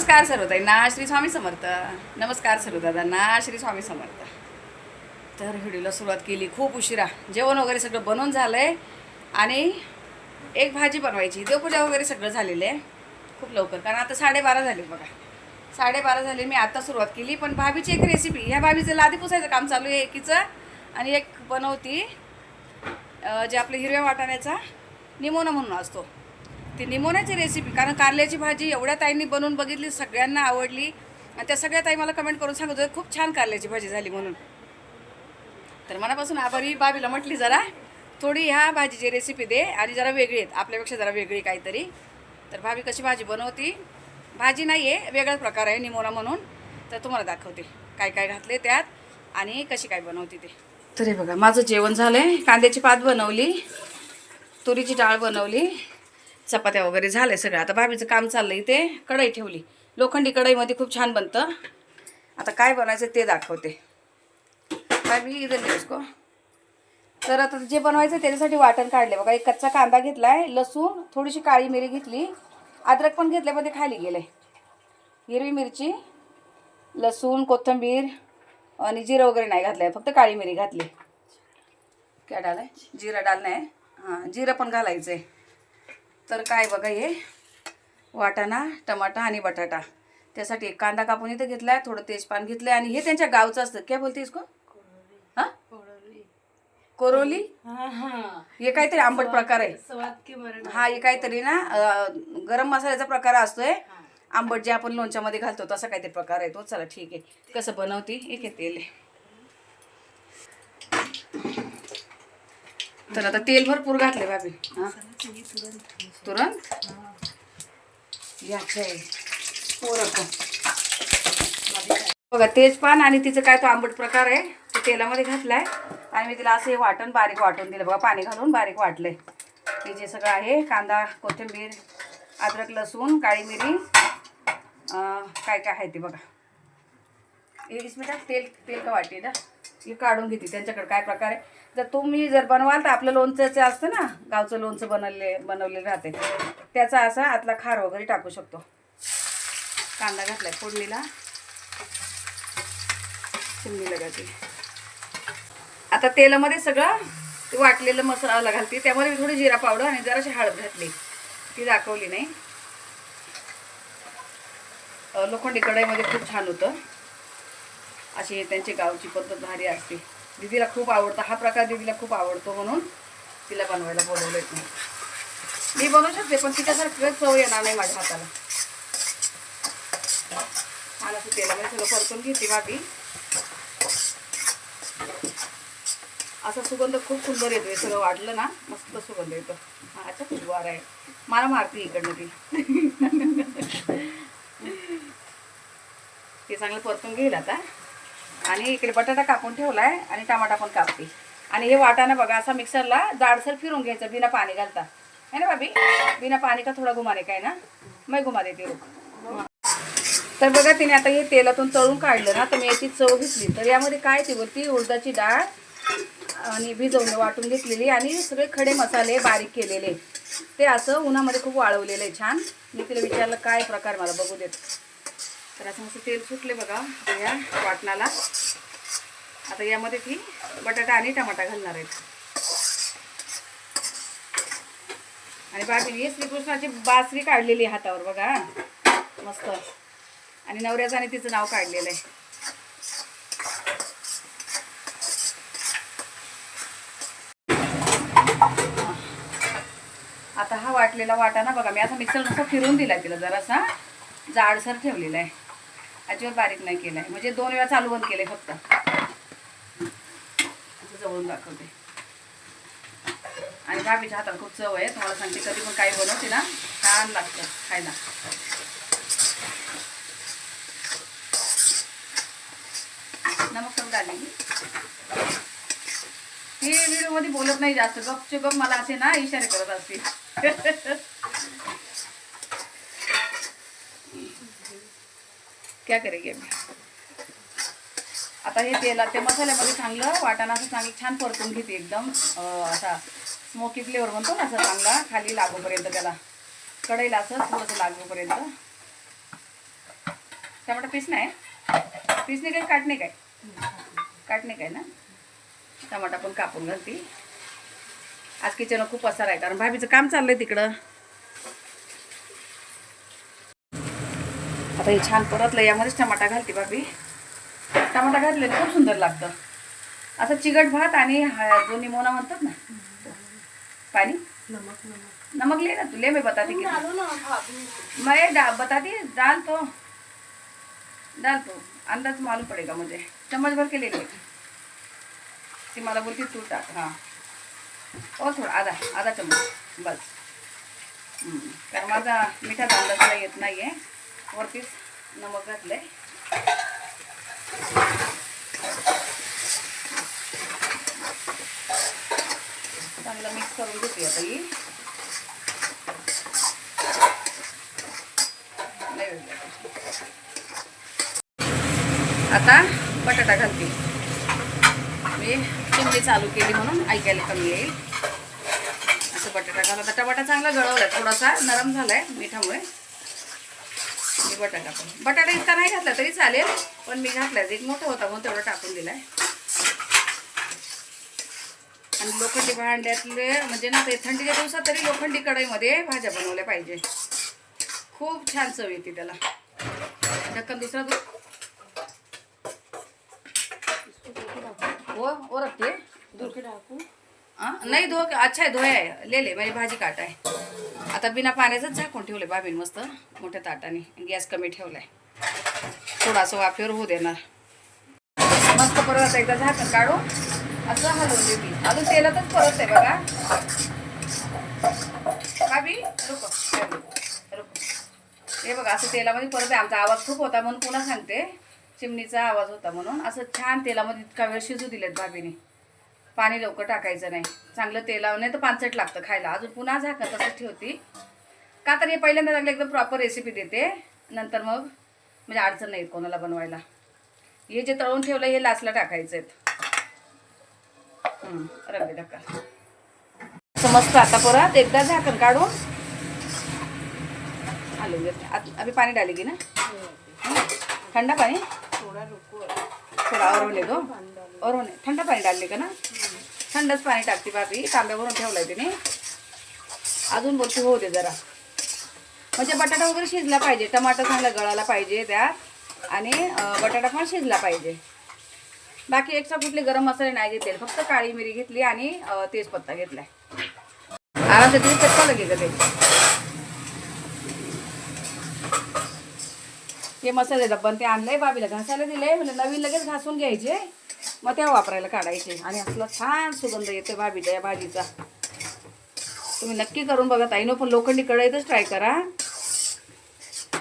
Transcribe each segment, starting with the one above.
नमस्कार सर्वताईंना श्री स्वामी समर्थ. नमस्कार सर्वदादांना श्री स्वामी समर्थ. तर व्हिडिओला सुरुवात केली खूप उशिरा. जेवण वगैरे सगळं बनवून झालं आहे आणि एक भाजी बनवायची, देवपूजा वगैरे सगळं झालेलं आहे खूप लवकर, कारण आता 12:30 झाले बघा. 12:30 झाले. मी आता सुरुवात केली. पण भाभीची एक रेसिपी, ह्या भाभीचं लादी पुसायचं काम चालू आहे एकीचं, आणि एक बनवती जे आपलं हिरव्या वाटाण्याचा निमोना म्हणून असतो, ती निमोन्याची रेसिपी. कारण कारल्याची भाजी एवढ्या ताईंनी बनवून बघितली, सगळ्यांना आवडली, आणि त्या सगळ्या ताई मला कमेंट करून सांगत होत्या खूप छान कारल्याची भाजी झाली म्हणून. तर मनापासून आभारी. भाभीला म्हटली जरा थोडी ह्या भाजीची रेसिपी दे, आणि जरा वेगळी आहेत आपल्यापेक्षा, जरा वेगळी काहीतरी. तर भाभी कशी भाजी बनवती, भाजी नाही आहे, वेगळाच प्रकार आहे निमोना म्हणून. तर तुम्हाला दाखवते काय काय घातले त्यात आणि कशी काय बनवते ते. तर हे बघा, माझं जेवण झालं आहे. कांद्याची पात बनवली, तुरीची डाळ बनवली, चपात्या वगैरे झाले सगळं. आता भाभीचं काम चाललं आहे. ते कढई ठेवली, लोखंडी कढईमध्ये खूप छान बनतं. आता काय बनायचं ते दाखवते. भाभी इधर ले उसको. तर आता जे बनवायचं त्याच्यासाठी वाटण काढले बघा. एक कच्चा कांदा घेतला आहे, लसूण, थोडीशी काळी मिरी घेतली, अद्रक पण घेतले पण ते खाली गेले, हिरवी मिरची, लसूण, कोथिंबीर, आणि जिरं वगैरे नाही घातलं आहे, फक्त काळी मिरी घातली. काय डाल आहे, जिरा डालणं आहे. हां, जिरं पण घालायचं आहे. तर काय बघा, हे वाटाणा, टमाटा आणि बटाटा, त्यासाठी एक कांदा कापून इथं घेतला आहे, थोडं तेजपान घेतलं आहे. आणि हे त्यांच्या गावचं असतं, काय बोलते इसको, हां, कोरोली. हे काहीतरी आंबट प्रकार आहे. हा, हे काहीतरी ना गरम मसाल्याचा प्रकार असतोय आंबट, जे आपण लोणच्यामध्ये घालतो तसा काहीतरी प्रकार आहे तो. चला ठीक आहे, कसं बनवते एक तेल आहे. तर आता तेल भरपूर घातले भाभी. हां, तुरंत घ्यायचं आहे बघा. तेजपान आणि तिचं काय तो आंबट प्रकार आहे तो तेलामध्ये घातलाय, आणि मी तिला असं हे वाटण बारीक वाटून दिलं बघा, पाणी घालून बारीक वाटलंय. हे जे सगळं आहे, कांदा, कोथिंबीर, अद्रक, लसूण, काळी मिरी, काय काय आहे ते बघा. हे इसमें तेल तेल का वाटी ना, हे काढून घेते. त्यांच्याकडे काय प्रकार आहे. जर तुम्ही जर बनवाल तर आपलं लोणचं असतं ना, गावचं लोणचं बनवलेलं राहते, त्याचा असा आतला खार वगैरे टाकू शकतो. कांदा घातलाय फोडणीला, चिमणी लगायची. आता तेलामध्ये सगळं ते वाटलेलं मसाला घालते, त्यामध्ये मी थोडी जिरा पावडर आणि जराशी हळद घातली, ती दाखवली नाही. लोखंडी कढईमध्ये खूप छान होतं. अशी त्यांची गावची पद्धत भारी असते. दीदीला खूप आवडतं हा प्रकार, दीदीला खूप आवडतो म्हणून तिला बनवायला बोलवलं नाही. मी बनवू शकते पण तिच्यासारखं चव येणार नाही माझ्या हाताला. मला असं तेलामध्ये सगळं परतून घेते भाभी. असा सुगंध खूप सुंदर येतो, हे सगळं वाटलं ना मस्त सुगंध येतो. हा, अच्छा खुशवार आहे. मला मारते इकडनं ती. ते चांगलं परतून घेईल आता. आणि इकडे बटाटा कापून ठेवलाय आणि टमाटा पण कापते. आणि हे वाटाणा बघा, असा मिक्सरला जाडसर फिरून घ्यायचं बिना पाणी घालता, है ना भाभी. बिना पाणी का थोडा घुमाने काय ना, मैं घुमा देते हो. तर बघा, तिने आता हे तेलातून तळून काढलं ना, तर मी याची चव घेतली. तर यामध्ये काय ती बोलती, उडदाची डाळ आणि भिजवून वाटून घेतलेली, आणि सगळे खडे मसाले बारीक केलेले, ते असं उन्हामध्ये खूप वाळवलेलं आहे छान. मी तिला विचारलं काय प्रकार, मला बघू देत. तर असं मस्त तेल सुटले बघा या वाटणाला. आता यामध्ये ती बटाटा आणि टमाटा घालणार आहेत. आणि बाकी श्रीकृष्णाची बासरी काढलेली हातावर बघा मस्त, आणि नवऱ्याचं आणि तिचं नाव काढलेलं आहे. आता हा वाटलेला वाटाणा बघा, मी असा मिक्सर नुसतं फिरून दिला, तिला जरासा जाडसर ठेवलेला आहे, अजिबात बारीक नाही केला आहे. म्हणजे 2 वेळा चालू बंद केले फक्त. असं जवळून दाखवते. आणि भाभीच्या हाताला खूप चव आहे, तुम्हाला सांगते. कधी पण काही बनवते ना छान लागतं खायला. नमस्कार डाली. ती व्हिडिओमध्ये बोलत नाही जास्त, गपचे गप मला असे ना इशारे करत असते. क्या करेगी मी. आता हे तेलात ते मसाल्यामध्ये चांगलं वाटाणा असं चांगलं छान परतून घेते, एकदम असा स्मोकी फ्लेवर म्हणतो ना, असं चांगला खाली लागूपर्यंत, त्याला कढईला असं थोडंसं लागूपर्यंत. टमाटा पीस नाही पीसने काय काटणे काय ना. टमाटा पण कापून घालते. आज किचन खूप पसार आहे कारण भाभीचं काम चाललंय तिकडं. आता हे छान परतलं, यामध्येच टमाटा घालते भाभी. टमाटा घातले खूप सुंदर लागतं. असं चिकट भात आणि जो निमोना म्हणतात ना पानी नमक ले ना तू ले, मैं बताती मैं बताती डाल तो अंदाज मालूम पड़ेगा मुझे. चम्मच भर के ले ले. ती मला बोलती तू टाक. हाँ और थोडा आधा चम्मच बस. कारण माझा मिठाचा अंदाज येत नाही आहे. वरतीच नमक घातलंय. चांगलं मिक्स करून घेते आता ही. आता बटाटा घालते मी. चिमणी चालू केली म्हणून ऐकायला कमी येईल. असं बटाटा घालता. टमाटा चांगला गळवलाय, थोडासा नरम झालाय मिठामुळे. मी बटाटा इतका नाही घातला तरी चालेल, पण मी घातलाय. एक मोठा होता म्हणून तेवढं टाकून दिलाय. आणि लोखंडी भांड्यातले म्हणजे ना ते थंडीच्या दिवसात तरी लोखंडी कढईमध्ये भाज्या बनवल्या पाहिजे. खूप छान चव येते त्याला. ढक्कन दुसरा दो वो रखते दूर के डाकू. नाही धो अच्छा आहे, धोया आहे. ले माझी भाजी काट आहे. आता बिना पाण्याचंच झाकून ठेवले बाबीन मस्त मोठ्या ताटाने. गॅस कमी ठेवलाय. थोडासा वाफेवर होऊ देणार. मस्त परत एकदा झाकण काढू असं हलवून देते. अजून तेलातच परत आहे बघा भाभी. रुको हे बघा असं तेलामध्ये परत आहे. आमचा आवाज खूप होता म्हणून पुन्हा सांगते. चिमणीचा आवाज होता म्हणून. असं छान तेलामध्ये इतका वेळ शिजू दिलेत भाभीने. पाणी लवकर टाकायचं नाही. चांगलं तेलावर नाही तर पानसट लागतं खायला. अजून पुन्हा झाकण तसंच ठेवते का तर हे पहिल्यांदा चांगलं एकदम प्रॉपर रेसिपी देते. नंतर मग म्हणजे अडचण नाही कोणाला बनवायला. हे जे तळून ठेवलं हे लास्टला टाकायचं आहेत. रंग ढक्का असं मस्त. आता परत एकदा झाकण काढून आलू घेते. अभी पाणी डालेगी ना. ठंडा पाणी थोडा और होने दो. और होने ठंडा पाणी डालले का ना. थंडच पाणी टाकते भाभी. तांब्यावरून ठेवलाय तिने. अजून बोलते होऊ दे जरा. म्हणजे बटाटा वगैरे शिजला पाहिजे. टमाटर चांगला गळाला पाहिजे त्यात. आणि बटाटा पण शिजला पाहिजे. बाकी एक्स्ट्रा कुठले गरम मसाले नाही घेतले. फक्त काळी मिरी घेतली आणि तेजपत्ता घेतलाय. आराम से तुम्ही चटका लगे का ते मसाले डब्बन ते आणलंय बाबीला घासायला दिले. म्हणजे नवीन लगेच घासून घ्यायचे मग तेव्हा वापरायला काढायचे. आणि असला छान सुगंध येते भाभीच्या या भाजीचा. तुम्ही नक्की करून बघा ताईनो. पण लोखंडी कढईतच ट्राय करा.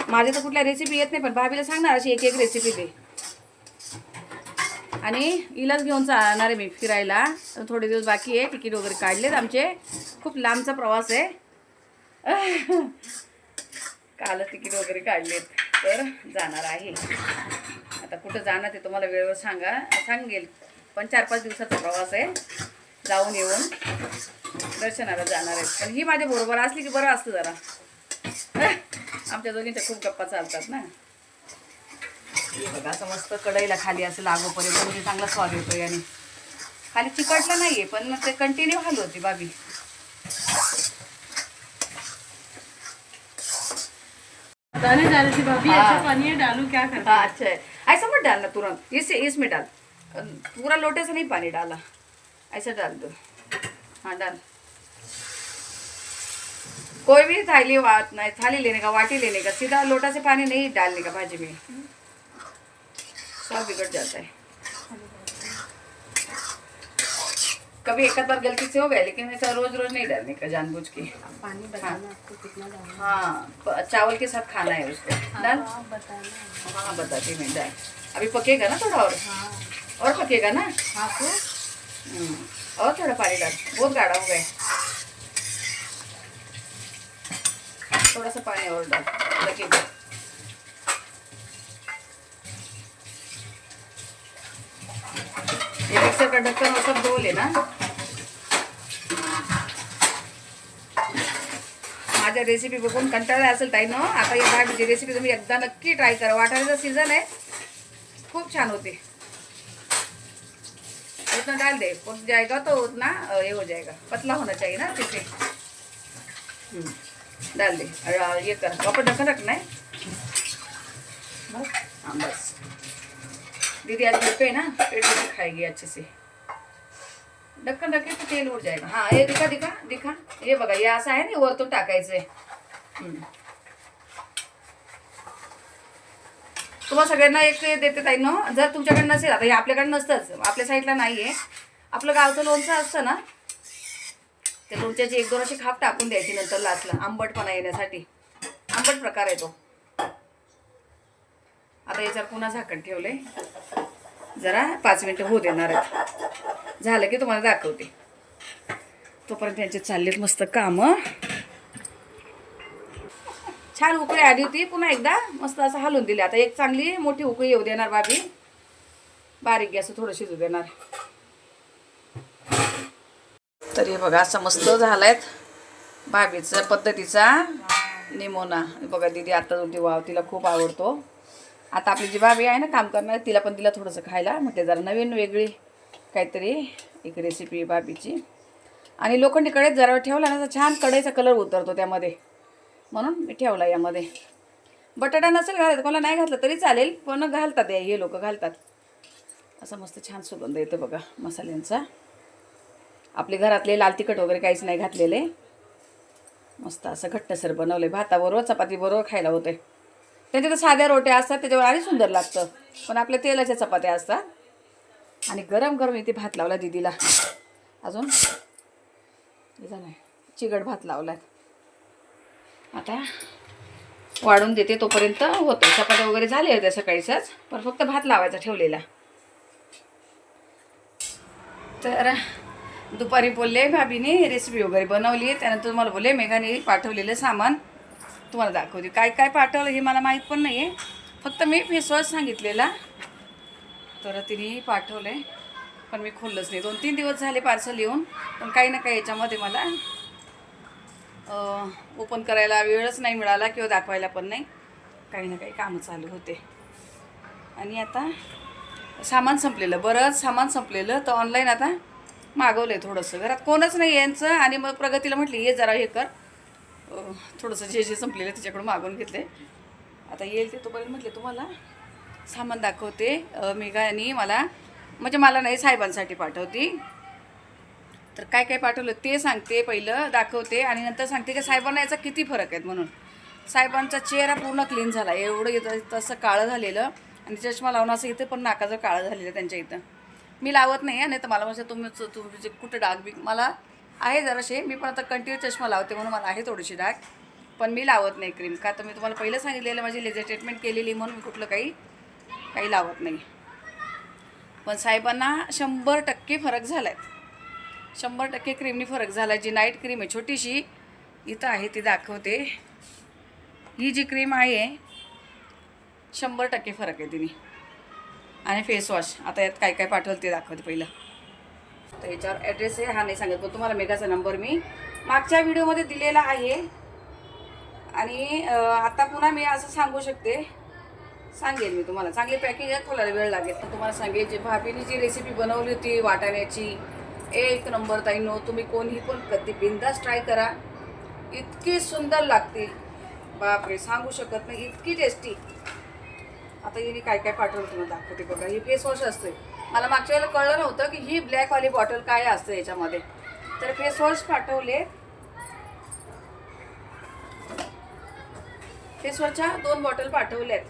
माझी तर कुठल्या रेसिपी येत नाही पण भाभीला सांगणार अशी एक रेसिपी दे. आणि हिलाच घेऊन जाणार आहे मी फिरायला. थोडे दिवस बाकी आहे. तिकीट वगैरे काढलेत आमचे. खूप लांबचा प्रवास आहे. कालच तिकीट वगैरे काढलेत तर जाणार आहे. आता कुठं जाणार ते तुम्हाला वेळेवर सांगेल. पण 4-5 दिवसाचा प्रवास आहे. जाऊन येऊन दर्शनाला जाणार आहेत. पण ही माझ्या बरोबर असली की बरं असतं जरा. आमच्या दोघींच्या खूप गप्पा चालतात ना. बघा असं मस्त कढईला खाली असं लागोपर्यंत म्हणजे चांगला स्वाद येतोय. आणि खाली चिकटलं नाहीये पण ते कंटिन्यू हलवते भाभी. दाने डाल दी भाभी. अच्छा पानी है डालू क्या करते? हाँ अच्छा है. ऐसा मत डालना तुरंत. इसमें डाल. पूरा लोटे से नहीं पानी डाला. ऐसा डाल दो. हाँ डाल. कोई भी थाली लेने का वाटी लेने का सीधा लोटा से पानी नहीं डालने का भाजी में. सब बिगड़ जाता है. कभी एक बार गलती से हो गया लेकिन ऐसा रोज नहीं डालने का जानबूझ के. पानी बताना आपको कितना डालना. हाँ चावल के साथ खाना है उसको. डाल. हाँ बताती मैं. डाल. अभी पकेगा ना थोड़ा और पकेगा ना. हाँ तो और थोड़ा पानी डाल. बहुत गाढ़ा हो गया. थोड़ा सा पानी और डाल. लगेगा. ये मिक्सर का ढक्कन और सब धो लेना. माझ्या रेसिपी बघून कंटाळला असेल ताई ना, आता या भाजीची रेसिपी तुम्ही एकदा नक्की ट्राय करा. वाटाण्याचा सीझन आहे, खूप छान होते. इतना डाल दे, पक जाएगा तो उतना ये हो जाएगा, पतला होना चाहिए ना पीछे. डाल दे. ये कर, वापस ढक्कन रखना है बस. हाँ बस. दीदी आज घर पे है ना, पेट में खाएगी अच्छे से. ढक्कन रखे तो तेल उड जाएगा. हाँ ये दिखा दिखा दिखा. हे बघा, हे असं आहे ना, वरतून टाकायचंय. तुम्हाला सगळ्यांना एक देते ताई ना, जर तुमच्याकडे नसेल, आता हे आपल्याकडे नसतंच, आपल्या साईडला नाही आहे. आपलं गावचं लोणचं असतं ना, त्या लोणच्याची 1-2 अशी खाप टाकून द्यायची नंतर लास्टला, आंबटपणा येण्यासाठी. आंबट प्रकार आहे तो. आता याच्यावर पुन्हा झाकण ठेवले, जरा 5 मिनिटं होऊ देणार आहेत. झालं की तुम्हाला दाखवते. तोपर्यंत त्यांचे चाललेत मस्त कामं. छान उकळी आली होती, पुन्हा एकदा मस्त असं हलवून दिले. आता एक चांगली मोठी उकळी येऊ देणार भाभी, बारीक गॅस थोडं शिजू देणार. तर हे बघा, असं मस्त झालायत भाभीचा पद्धतीचा निमोना. बघा दीदी आता होती, वाव तिला खूप आवडतो. आता आपली जी भाभी आहे ना काम करणार, तिला पण दिला थोडंसं खायला. म्हटले जरा नवीन वेगळी काहीतरी एक रेसिपी भाभीची. आणि लोखंडी कढईत जरा ठेवला ना तर छान कढईचा कलर उतरतो त्यामध्ये, म्हणून मी ठेवला यामध्ये. बटाटा नसेल घालत, कोणाला नाही घातलं तरी चालेल, पण घालतात हे लोक घालतात. असं मस्त छान सुगंध येतो बघा मसाल्यांचा. आपले घरातले लाल तिखट वगैरे काहीच नाही घातलेले. मस्त असं घट्टसर बनवले, भाताबरोबर चपातीबरोबर खायला होते. त्यांच्या तर साध्या रोट्या असतात त्याच्यावर आणि सुंदर लागतं, पण आपल्या तेलाच्या चपात्या असतात. आणि गरम गरम इथे भात लावला दीदीला. अजून झालं चिकट भात लावलाय. आता वाढून देते, तोपर्यंत होतं. चपात्या वगैरे झाले होत्या सकाळीचाच, पण फक्त भात लावायचा ठेवलेला. तर दुपारी बोलले भाभीने रेसिपी वगैरे बनवली, त्यानंतर मला बोलले मेघाने पाठवलेलं सामान तुम्हाला दाखवते. काय काय पाठवलं हे मला माहीत पण नाही आहे, फक्त मी फेसवॉश सांगितलेला, तर तिने पाठवले. पण मी खोललंच नाही. 2-3 दिवस झाले पार्सल येऊन, पण काही ना काही याच्यामध्ये मला ओपन करायला वेळच नाही मिळाला किंवा दाखवायला पण नाही. काही ना काही कामं चालू होते. आणि आता सामान संपलेलं, बरंच सामान संपलेलं, तर ऑनलाईन आता मागवलं आहे थोडंसं. घरात कोणच नाही यांचं. आणि मग प्रगतीला म्हटली ये जरा हे कर, थोडंसं जे संपलेलं तिच्याकडून मागवून घेतले. आता येईल ते तोपर्यंत म्हटले तुम्हाला सामान दाखवते. मेघाने मला, म्हणजे मला नाही साहेबांसाठी पाठवती, तर काय काय पाठवलं ते सांगते, पहिलं दाखवते आणि नंतर सांगते की साहेबांना याचा किती फरक आहेत म्हणून. साहेबांचा चेहरा पूर्ण क्लीन झाला, एवढं येतं तसं काळं झालेलं. आणि चष्मा लावून असं इथं पण नाकाचं काळं झालेलं त्यांच्या इथं. मी लावत नाही आहे, नाही तर मला म्हणजे तुमचे कुठं डाग बी मला आहे जराशे. मी पण आता कंटिन्यू चष्मा लावते म्हणून मला आहे थोडीशी डाग, पण मी लावत नाही क्रीम. का तर मी तुम्हाला पहिलं सांगितलेलं माझी लेझर ट्रीटमेंट केलेली म्हणून मी कुठलं काही लावत नाही. पण साहेबांना 100% फरक झाला आहे. 100% क्रीमनी फरक झाला आहे. जी नाईट क्रीम आहे छोटीशी इथं आहे ती दाखवते. ही जी क्रीम आहे 100% फरक आहे तिने. आणि फेसवॉश आता यात काय काय पाठवलं ते दाखवते पहिलं. तर याच्यावर ॲड्रेस आहे, हा नाही सांगत, पण तुम्हाला मेघाचा नंबर मी मागच्या व्हिडिओमध्ये दिलेला आहे. आणि आता पुन्हा मी असं सांगू शकते, सांगेल मी तुम्हाला. चांगली पॅकिंग आहे, खोलायला वेळ लागेल. तर तुम्हाला सांगेल जी भाभीने जी रेसिपी बनवली होती वाटाण्याची, 1 नंबर ताईनो. तुम्ही कोणीही पण कधी बिंदास ट्राय करा, इतकी सुंदर लागते, बापरे सांगू शकत नाही, इतकी टेस्टी. आता हिने काय काय पाठवलं तुम्हाला दाखवते बघा. ही फेसवॉश असते. मला मागच्या वेळेला कळलं नव्हतं की ही ब्लॅकवाली बॉटल काय असतं याच्यामध्ये. तर फेसवॉश पाठवले. फेसवॉशच्या 2 बॉटल पाठवल्यात.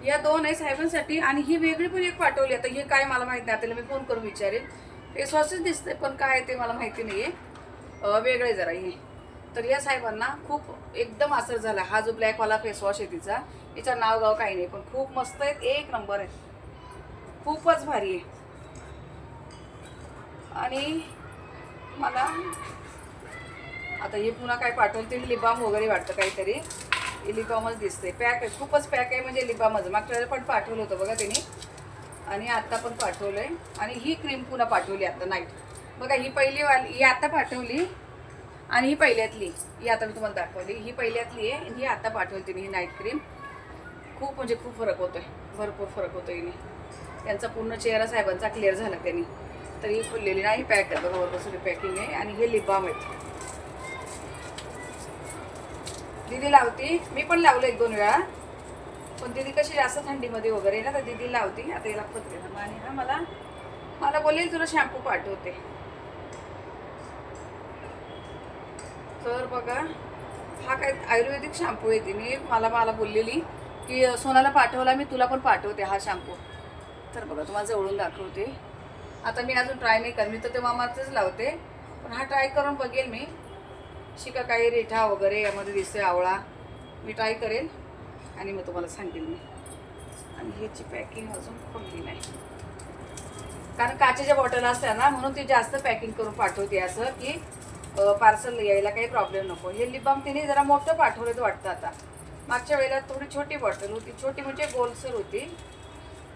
या 2 आहे साहेबांसाठी आणि ही वेगळी पण एक पाठवली. आता ही काय मला माहीत नाही, त्याला मी फोन करून विचारेल. फेसवॉशच दिसते पण काय ते मला माहिती नाही आहे, वेगळे जरा हे. तर या साहेबांना खूप एकदम असर झाला. हा जो ब्लॅकवाला फेसवॉश आहे तिचा, तिचं नाव गाव काही नाही, पण खूप मस्त आहेत, 1 नंबर आहे, खूपच भारी आहे. आणि मला आता हे पुन्हा काय पाठवतील, लिबाम वगैरे वाटतं काहीतरी. हे लिबामच दिसते. पॅक आहे, खूपच पॅक आहे, म्हणजे लिबामच. मागच्या वेळेला पण पाठवलं होतं बघा तिने, आणि आत्ता पण पाठवलं आहे. आणि ही क्रीम पुन्हा पाठवली आता नाईट. बघा ही पहिली वाली, ही आता पाठवली आणि ही पहिल्यातली, ही आता मी तुम्हाला दाखवली, ही पहिल्यातली आहे. ही आता पाठवली तिने ही नाईट क्रीम. खूप म्हणजे खूप फरक होतो आहे, भरपूर फरक होतो हिने. त्यांचा पूर्ण चेहरा साहेबांचा क्लिअर झाला त्यांनी. तर ही फुललेली नाही, पॅक आहे बघा, बरोबर पॅकिंग आहे. आणि हे लिप बाम आहेत. दीदी लावती, मी पण लावलं 1-2 वेळा, पण दीदी कशी जास्त थंडीमध्ये वगैरे ना, तर दीदी लावती. आता याला पत्रे आणि हा मला बोलेल तुला शॅम्पू पाठवते. तर बघा, हा काय आयुर्वेदिक शॅम्पू आहे. तिने मला बोललेली की सोनाला पाठवला मी, तुला पण पाठवते हा शॅम्पू. तर बघा तुम्हाला जवळून दाखवते. आता मी अजून ट्राय नाही करत, मी तर ते मामाचंच लावते, पण हा ट्राय करून बघेल मी. शिका काही रेठा वगैरे यामध्ये दिसते, आवळा, मी ट्राय करेल आणि मग तुम्हाला सांगेल मी. आणि ह्याची पॅकिंग अजून खोलली नाही, कारण काचेच्या बॉटल असतात ना, म्हणून ती जास्त पॅकिंग करून पाठवते असं की पार्सल यायला काही प्रॉब्लेम नको. हे लिप बाम तिने जरा मोठं पाठवलं वाटतं आता. मागच्या वेळेला थोडी छोटी बॉटल होती, छोटी म्हणजे गोलसर होती,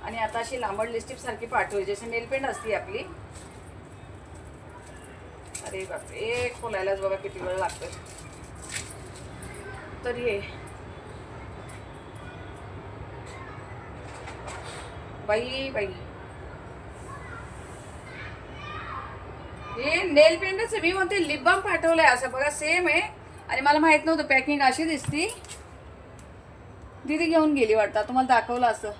आणि आता अशी लांबड लिपस्टिक सारखी पाठवली, जशी नेलपेंट असते आपली. अरे बापरे, खोलायलाच बघा किती वेळ लागतोय. तर ये बाई बाई, हे नेल पेंटच आहे. मी म्हणते लिप बाम पाठवलंय असं बघा, सेम आहे. आणि मला माहित नव्हतं पॅकिंग अशी दिसती. दीदी घेऊन गेली वाटतं, तुम्हाला दाखवलं असं,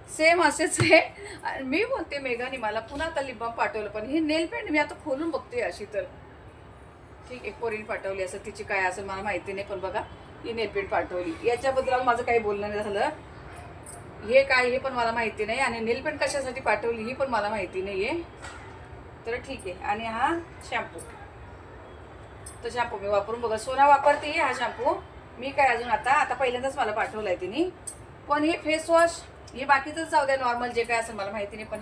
सेम असेच आहे. आणि मी बोलते मेघाने मला पुन्हा आता लिप बाम पाठवलं, पण ही नेल पेंट मी आता खोलून बघते अशी. तर ठीक आहे, पोरीने पाठवली असं, तिची काय असेल मला माहिती नाही, पण बघा ही नेल पेंट पाठवली. याच्याबद्दल माझं काही बोलणं नाही झालं. हे काय हे पण मला माहिती नाही, आणि नेल पेंट कशासाठी पाठवली ही पण मला माहिती नाही आहे. तर ठीक आहे. आणि हा शॅम्पू, तर शॅम्पू मी वापरून बघा. सोना वापरते हा शॅम्पू. मी काय अजून आता पहिल्यांदाच मला पाठवलं आहे तिने. पण हे फेस वॉश, हे बाकीचंच जाऊ द्या, नॉर्मल जे काय असेल मला माहिती नाही, पण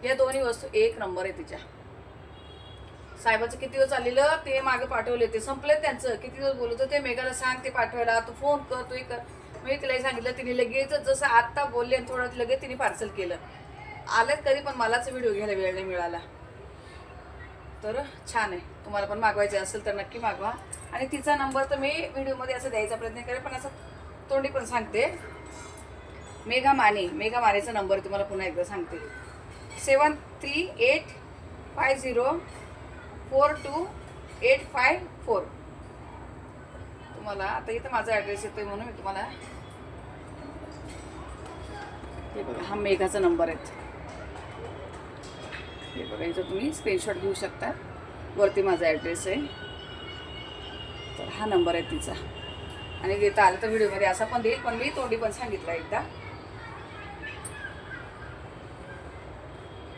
हे दोन्ही वस्तू 1 नंबर आहे तिच्या. साहेबाचं किती दिवस चाललेलं ते मागे पाठवले, ते संपले त्यांचं. किती दिवस बोलत होते मेघाला सांग ते पाठवायला, तू फोन कर, तू कर. मी तिलाही सांगितलं, तिने लगेच जसं आत्ता बोलले आणि थोडं लगेच तिने पार्सल केलं. आलेत कधी, पण मलाच व्हिडिओ घ्यायला वेळ नाही मिळाला. तर छान आहे, तुम्हाला पण मागवायचे असेल तर नक्की मागवा. आणि तिचा नंबर तर मी व्हिडिओमध्ये असं द्यायचा प्रयत्न करेन, पण असं तोंडी पण सांगते. मेघा मानेचा नंबर तुम्हाला पुन्हा एकदा सांगते, 7385042854. तुम्हाला आता इथं माझा ॲड्रेस येतोय म्हणून मी तुम्हाला हे बघा, हा मेघाचा नंबर आहे. हे बघा, इथं तुम्ही स्क्रीनशॉट घेऊ शकता, वरती माझा ॲड्रेस आहे. तर हा नंबर आहे तिचा. आणि देता आलं तर व्हिडिओमध्ये असा पण देईल, पण मी तोंडी पण सांगितलं एकदा.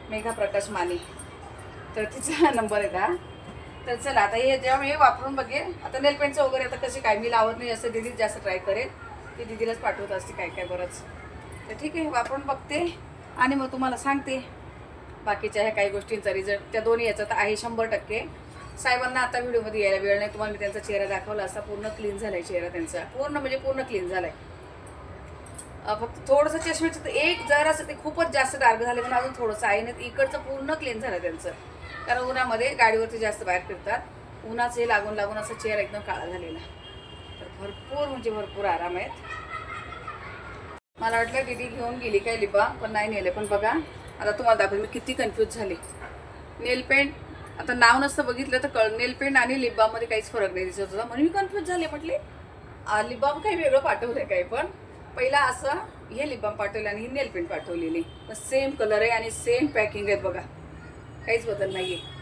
मेघा प्रकाश माने, तर तिचा नंबर आहे का. तर चला आता हे जेव्हा मी वापरून बघेन. आता नेलपेंटचं वगैरे आता कसे काय मी लावत नाही, असं दीदी जास्त ट्राय करेल, ती दीदीलाच पाठवत असते काय बरंच. तर ठीक आहे, वापरून बघते आणि मग तुम्हाला सांगते बाकीच्या ह्या काही गोष्टींचा रिझल्ट. त्या दोन्ही याचा तर आहे 100%. साहेबांना आता व्हिडिओमध्ये यायला वेळ नाही, तुम्हाला मी त्यांचा चेहरा दाखवला असता. पूर्ण क्लीन झालाय चेहरा त्यांचा, पूर्ण क्लीन झालाय. फक्त थोडंसं चष्म्याचं तर एक जरासं ते खूपच जास्त डार्क झाले, पण अजून थोडंसं आहे ना, इकडचं पूर्ण क्लीन झालं त्यांचं. कारण उन्हामध्ये गाडीवरती जास्त बाहेर फिरतात, उन्हाचे लागून असा चेहरा एकदम काळा झालेला. तर भरपूर आराम आहेत. मला वाटलं दीदी घेऊन गेली काय लिपा, पण नाही नेले. पण बघा आता तुम्हाला दाखवते मी किती कन्फ्यूज झाले. नेल पेंट आता नाव नसतं बघितलं तर नेल पेंट आणि लिप बाममध्ये काहीच फरक नाही दिसत होता, म्हणून मी कन्फ्यूज झाले. म्हटले लिप बाम काही वेगळं पाठवलं काय, पण पहिला असं हे लिप बाम पाठवलं आणि ही नेल पेंट पाठवलेली, सेम कलर आहे आणि सेम पॅकिंग आहेत बघा, काहीच बदल नाही आहे.